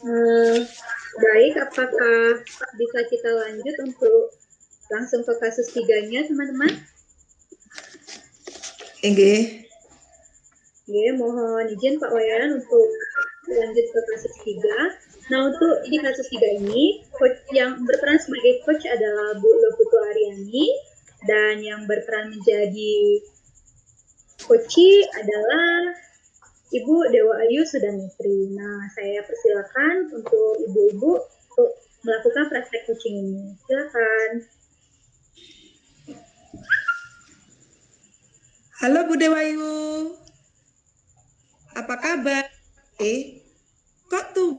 Eh, Baik, apakah bisa kita lanjut untuk langsung ke kasus 3-nya, teman-teman? Inggih. Oke, mohon izin Pak Wayan untuk lanjut ke kasus 3. Nah, untuk di kasus 3 ini, coach yang berperan sebagai coach adalah Bu Loputu Aryani, dan yang berperan menjadi coachi adalah Ibu Dewa Ayu Sudamitri. Nah, saya persilakan untuk ibu-ibu untuk melakukan praktek coaching ini. Silakan. Halo Bu Dewayu, apa kabar? Kok tuh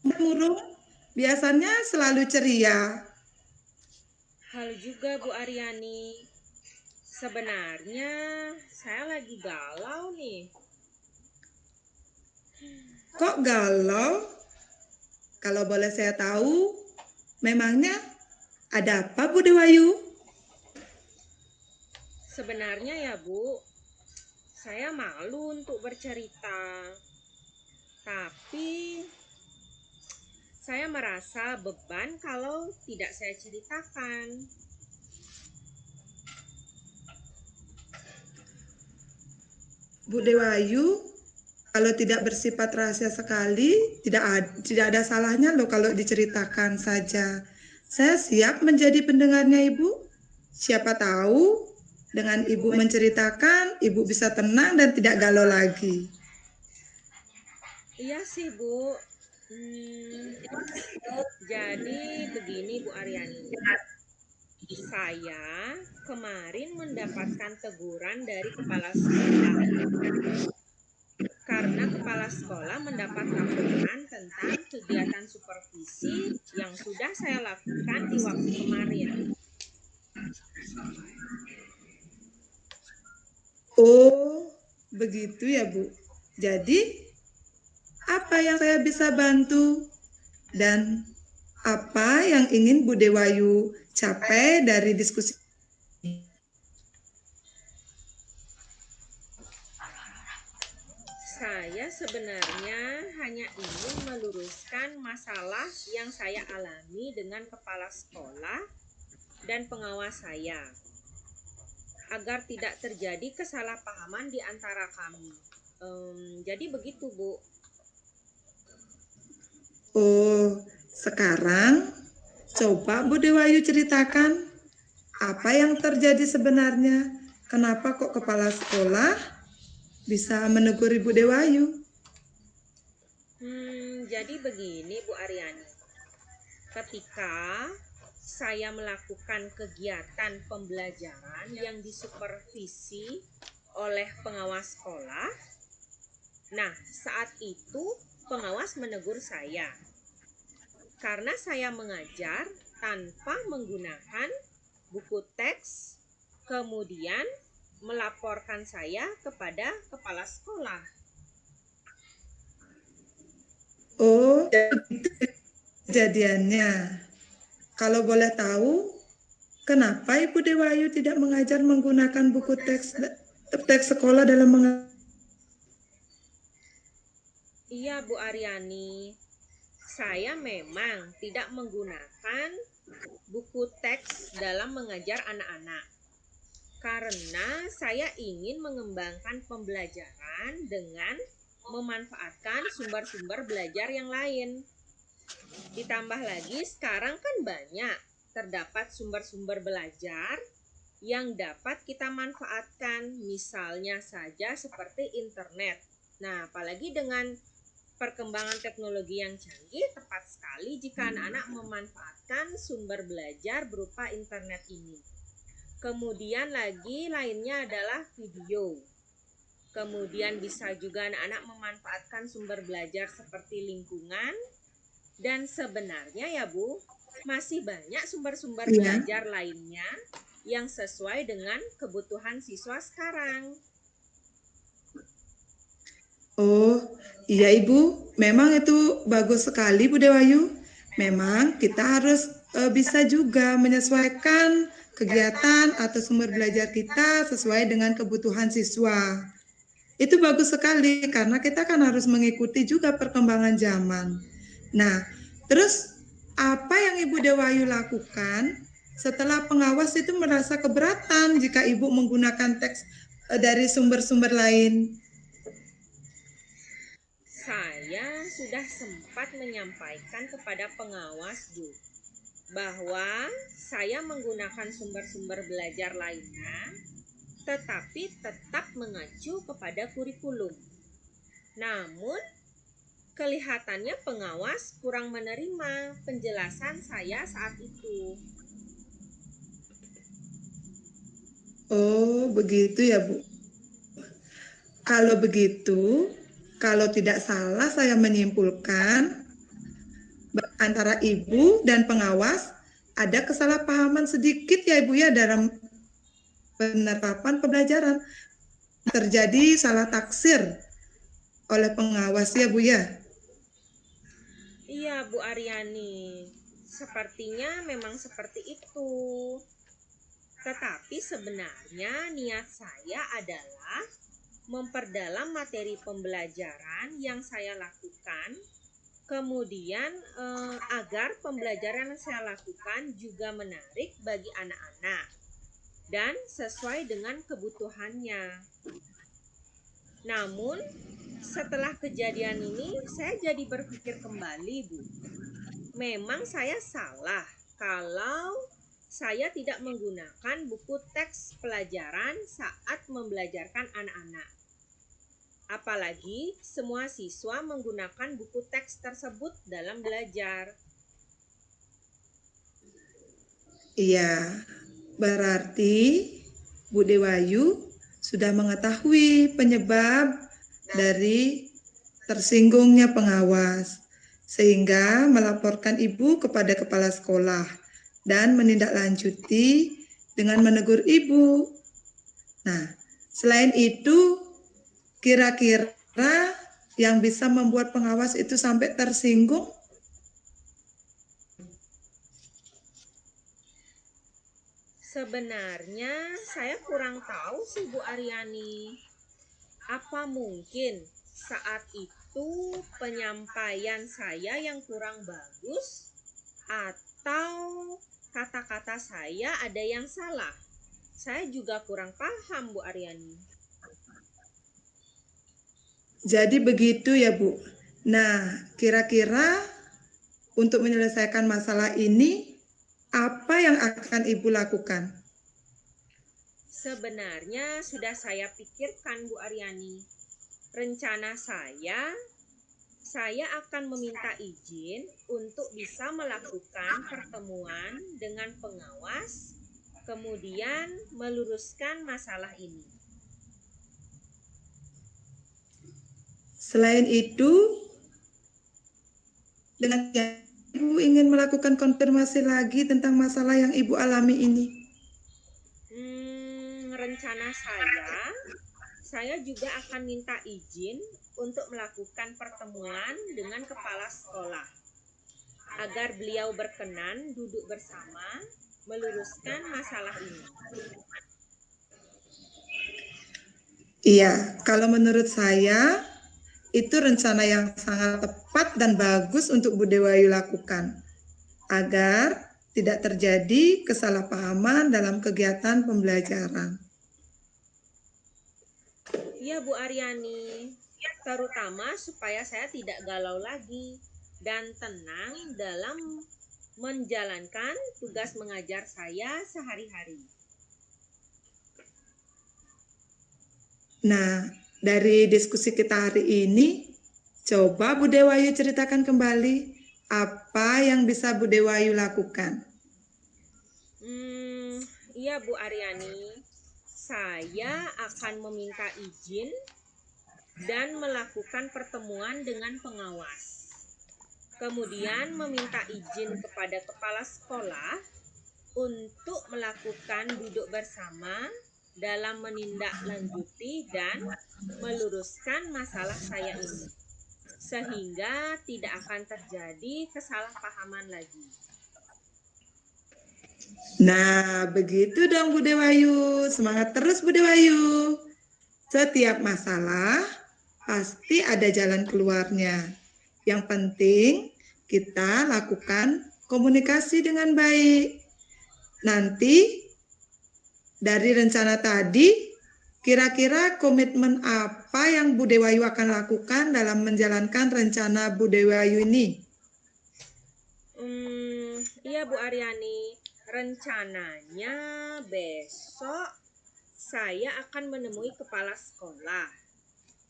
murung? Biasanya selalu ceria. Halo juga Bu Aryani. Sebenarnya saya lagi galau nih. Kok galau? Kalau boleh saya tahu, memangnya ada apa Bu Dewayu? Sebenarnya ya Bu, saya malu untuk bercerita. Tapi saya merasa beban kalau tidak saya ceritakan. Bu Dewayu, kalau tidak bersifat rahasia sekali, tidak ada salahnya loh kalau diceritakan saja. Saya siap menjadi pendengarnya Ibu. Siapa tahu dengan Ibu menceritakan, Ibu bisa tenang dan tidak galau lagi. Iya sih Bu. Jadi begini Bu Aryani. Saya kemarin mendapatkan teguran dari kepala sekolah. Karena kepala sekolah mendapat laporan tentang kegiatan supervisi yang sudah saya lakukan di waktu kemarin. Oh, begitu ya Bu. Jadi, apa yang saya bisa bantu? Dan apa yang ingin Bu Dewayu capai dari diskusi? Saya sebenarnya hanya ingin meluruskan masalah yang saya alami dengan kepala sekolah dan pengawas saya, agar tidak terjadi kesalahpahaman di antara kami. Jadi begitu Bu. Oh, sekarang coba Bu Dewayu ceritakan apa yang terjadi sebenarnya. Kenapa kok kepala sekolah bisa menegur Ibu Dewayu? Jadi begini Bu Aryani. Ketika saya melakukan kegiatan pembelajaran yang disupervisi oleh pengawas sekolah, nah saat itu pengawas menegur saya karena saya mengajar tanpa menggunakan buku teks, kemudian melaporkan saya kepada kepala sekolah. Oh, itu kejadiannya. Kalau boleh tahu, kenapa Ibu Dewayu tidak mengajar menggunakan buku teks sekolah dalam mengajar? Iya Bu Aryani, saya memang tidak menggunakan buku teks dalam mengajar anak-anak karena saya ingin mengembangkan pembelajaran dengan memanfaatkan sumber-sumber belajar yang lain. Ditambah lagi sekarang kan banyak terdapat sumber-sumber belajar yang dapat kita manfaatkan, misalnya saja seperti internet. Nah, apalagi dengan perkembangan teknologi yang canggih, tepat sekali jika anak-anak memanfaatkan sumber belajar berupa internet ini. Kemudian lagi lainnya adalah video. Kemudian bisa juga anak-anak memanfaatkan sumber belajar seperti lingkungan. Dan sebenarnya ya Bu, masih banyak sumber-sumber belajar lainnya yang sesuai dengan kebutuhan siswa sekarang. Oh, iya Ibu, memang itu bagus sekali Bu Dewayu. Memang kita harus bisa juga menyesuaikan kegiatan atau sumber belajar kita sesuai dengan kebutuhan siswa. Itu bagus sekali karena kita kan harus mengikuti juga perkembangan zaman. Nah, terus apa yang Ibu Dewayu lakukan setelah pengawas itu merasa keberatan jika Ibu menggunakan teks dari sumber-sumber lain? Saya sudah sempat menyampaikan kepada pengawas, Bu, bahwa saya menggunakan sumber-sumber belajar lainnya, tetapi tetap mengacu kepada kurikulum. Namun, kelihatannya pengawas kurang menerima penjelasan saya saat itu. Oh, begitu ya, Bu. Kalau begitu, kalau tidak salah saya menyimpulkan antara Ibu dan pengawas ada kesalahpahaman sedikit ya Ibu ya dalam penerapan pembelajaran. Terjadi salah taksir oleh pengawas ya Bu ya. Iya, Bu Aryani, sepertinya memang seperti itu. Tetapi sebenarnya niat saya adalah memperdalam materi pembelajaran yang saya lakukan, kemudian agar pembelajaran yang saya lakukan juga menarik bagi anak-anak dan sesuai dengan kebutuhannya. Namun, setelah kejadian ini, saya jadi berpikir kembali, Bu. Memang saya salah kalau saya tidak menggunakan buku teks pelajaran saat membelajarkan anak-anak. Apalagi semua siswa menggunakan buku teks tersebut dalam belajar. Iya, berarti Bu Dewayu sudah mengetahui penyebab dari tersinggungnya pengawas, sehingga melaporkan Ibu kepada kepala sekolah dan menindaklanjuti dengan menegur Ibu. Nah, selain itu, kira-kira yang bisa membuat pengawas itu sampai tersinggung? Sebenarnya saya kurang tahu sih Bu Aryani. Apa mungkin saat itu penyampaian saya yang kurang bagus atau kata-kata saya ada yang salah? Saya juga kurang paham, Bu Aryani. Jadi begitu ya Bu. Nah, kira-kira untuk menyelesaikan masalah ini, apa yang akan Ibu lakukan? Sebenarnya sudah saya pikirkan, Bu Aryani. Rencana saya akan meminta izin untuk bisa melakukan pertemuan dengan pengawas, kemudian meluruskan masalah ini. Selain itu, dengan Ibu ingin melakukan konfirmasi lagi tentang masalah yang Ibu alami ini. Rencana saya juga akan minta izin untuk melakukan pertemuan dengan kepala sekolah agar beliau berkenan duduk bersama meluruskan masalah ini. Iya, kalau menurut saya itu rencana yang sangat tepat dan bagus untuk Bu Dewayu lakukan agar tidak terjadi kesalahpahaman dalam kegiatan pembelajaran. Iya Bu Aryani, terutama supaya saya tidak galau lagi dan tenang dalam menjalankan tugas mengajar saya sehari-hari. Nah, dari diskusi kita hari ini, coba Bu Dewayu ceritakan kembali apa yang bisa Bu Dewayu lakukan. Iya Bu Aryani, saya akan meminta izin dan melakukan pertemuan dengan pengawas. Kemudian meminta izin kepada kepala sekolah untuk melakukan duduk bersama dalam menindaklanjuti dan meluruskan masalah saya ini, sehingga tidak akan terjadi kesalahpahaman lagi. Nah, begitu dong Bu Dewayu. Semangat terus Bu Dewayu. Setiap masalah pasti ada jalan keluarnya. Yang penting kita lakukan komunikasi dengan baik. Nanti dari rencana tadi, kira-kira komitmen apa yang Bu Dewayu akan lakukan dalam menjalankan rencana Bu Dewayu ini? Iya Bu Aryani, rencananya besok saya akan menemui kepala sekolah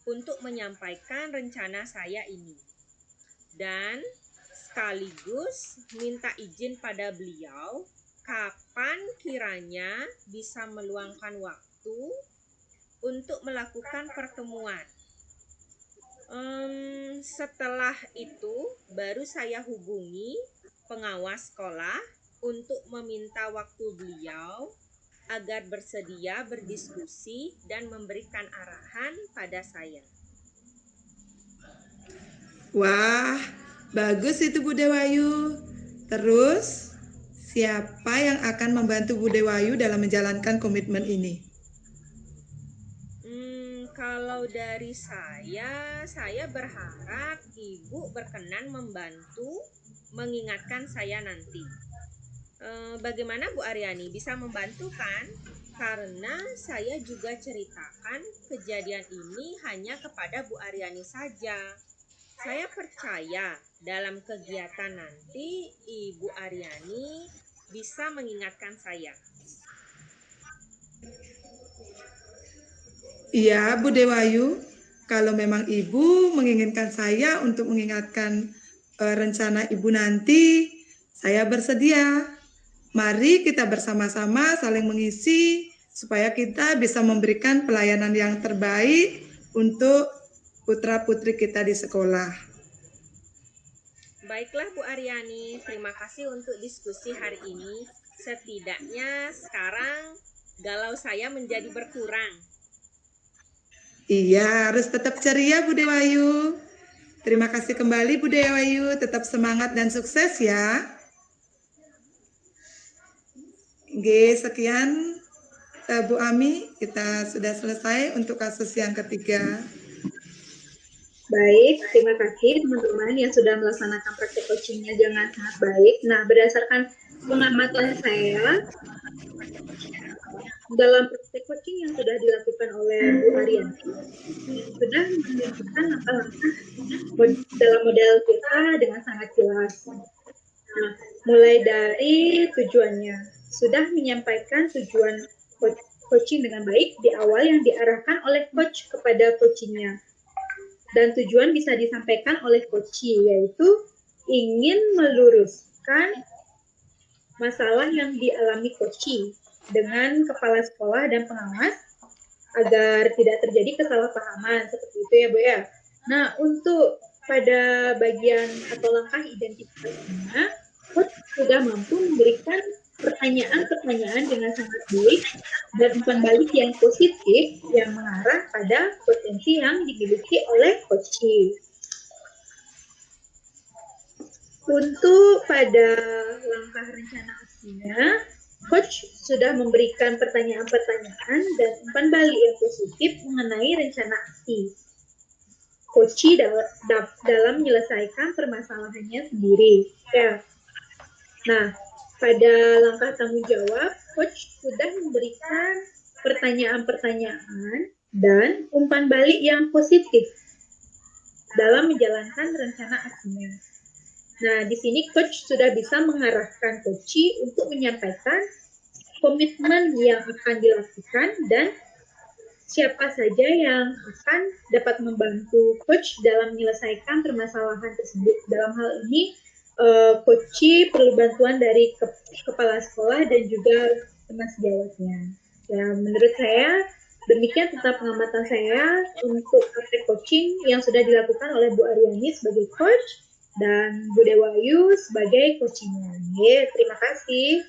untuk menyampaikan rencana saya ini. Dan sekaligus minta izin pada beliau kapan kiranya bisa meluangkan waktu untuk melakukan pertemuan. Setelah itu baru saya hubungi pengawas sekolah untuk meminta waktu beliau agar bersedia berdiskusi dan memberikan arahan pada saya. Wah, bagus itu Bu Dewayu. Terus, siapa yang akan membantu Bu Dewayu dalam menjalankan komitmen ini? Kalau dari saya berharap Ibu berkenan membantu mengingatkan saya nanti. Bagaimana Bu Aryani, bisa membantu kan? Karena saya juga ceritakan kejadian ini hanya kepada Bu Aryani saja. Saya percaya dalam kegiatan nanti Ibu Aryani bisa mengingatkan saya. Iya, Bu Dewayu, kalau memang Ibu menginginkan saya untuk mengingatkan rencana Ibu nanti, saya bersedia. Mari kita bersama-sama saling mengisi supaya kita bisa memberikan pelayanan yang terbaik untuk putra-putri kita di sekolah. Baiklah Bu Aryani, terima kasih untuk diskusi hari ini. Setidaknya sekarang galau saya menjadi berkurang. Iya, harus tetap ceria Bu Dewayu. Terima kasih kembali Bu Dewayu, tetap semangat dan sukses ya. Oke, sekian Bu Ami, kita sudah selesai untuk kasus yang ketiga. Baik, terima kasih teman-teman yang sudah melaksanakan praktek coachingnya dengan sangat baik. Nah, berdasarkan pengamatan saya, dalam praktek coaching yang sudah dilakukan oleh Bu Aryani, sudah menunjukkan langkah-langkah dalam model kita dengan sangat jelas. Nah, mulai dari tujuannya, sudah menyampaikan tujuan coaching dengan baik di awal yang diarahkan oleh coach kepada coachingnya. Dan tujuan bisa disampaikan oleh coachee, yaitu ingin meluruskan masalah yang dialami coachee dengan kepala sekolah dan pengawas agar tidak terjadi kesalahpahaman, seperti itu ya Bu ya. Nah, untuk pada bagian atau langkah identifikasinya, coach sudah mampu memberikan pertanyaan-pertanyaan dengan sangat baik dan umpan balik yang positif yang mengarah pada potensi yang dimiliki oleh coachee. Untuk pada langkah rencana aksinya, coach sudah memberikan pertanyaan-pertanyaan dan umpan balik yang positif mengenai rencana aksi coachee dalam menyelesaikan permasalahannya sendiri. Ya. Nah, pada langkah tanggung jawab, coach sudah memberikan pertanyaan-pertanyaan dan umpan balik yang positif dalam menjalankan rencana aksinya. Nah, di sini coach sudah bisa mengarahkan coachee untuk menyampaikan komitmen yang akan dilakukan dan siapa saja yang akan dapat membantu coach dalam menyelesaikan permasalahan tersebut. Dalam hal ini, coachee perlu bantuan dari kepala sekolah dan juga teman sejawatnya. Ya, menurut saya demikian tetap pengamatan saya untuk praktek coaching yang sudah dilakukan oleh Bu Aryani sebagai coach dan Bu Dewayu sebagai coachingnya. Terima kasih.